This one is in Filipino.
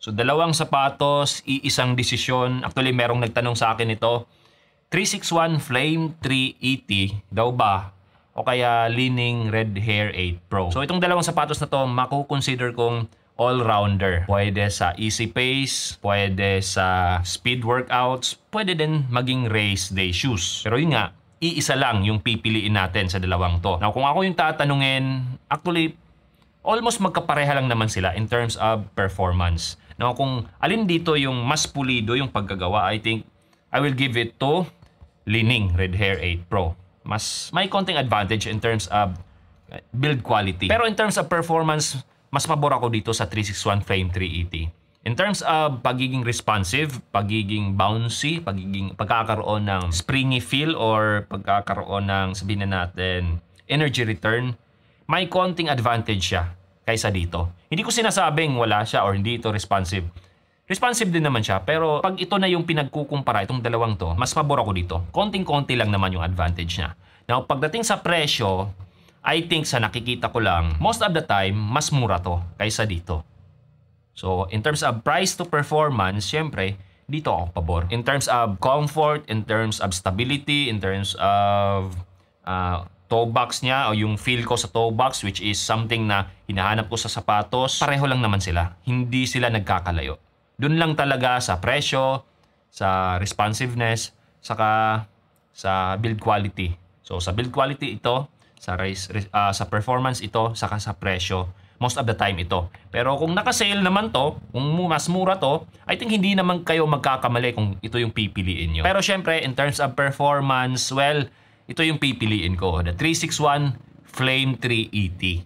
So dalawang sapatos, iisang desisyon. Actually, merong nagtanong sa akin ito. 361 Flame 380 daw ba? O kaya Li-Ning Red Hair 8 Pro. So itong dalawang sapatos na to, makukonsider kong all-rounder. Pwede sa easy pace, pwede sa speed workouts, pwede din maging race day shoes. Pero yun nga, iisa lang yung pipiliin natin sa dalawang to. Now kung ako yung tatanungin, actually, almost magkapareha lang naman sila in terms of performance. Now kung alin dito yung mas pulido yung paggagawa, I think I will give it to Li-Ning Red Hair 8 Pro. Mas may konting advantage in terms of build quality. Pero in terms of performance, mas pabor ako dito sa 361 Flame 380. In terms of pagiging responsive, pagiging bouncy, pagkakaroon ng springy feel or pagkakaroon ng, sabihin na natin, energy return, may konting advantage siya kaysa dito. Hindi ko sinasabing wala siya or hindi ito responsive. Responsive din naman siya, pero pag ito na yung pinagkukumpara, itong dalawang to, mas pabor ako dito. Konting-konti lang naman yung advantage niya. Now, pagdating sa presyo, I think sa nakikita ko lang, most of the time, mas mura to kaysa dito. So, in terms of price to performance, syempre, dito ako pabor. In terms of comfort, in terms of stability, in terms of toe box niya o yung feel ko sa toe box, which is something na hinahanap ko sa sapatos, pareho lang naman sila. Hindi sila nagkakalayo. Doon lang talaga sa presyo, sa responsiveness, saka sa build quality. So sa build quality ito, sa performance ito, saka sa presyo. Most of the time ito. Pero kung naka-sale naman to, kung mas mura to, I think hindi naman kayo magkakamali kung ito yung pipiliin nyo. Pero syempre, in terms of performance, well, ito yung pipiliin ko. The 361 Flame 380.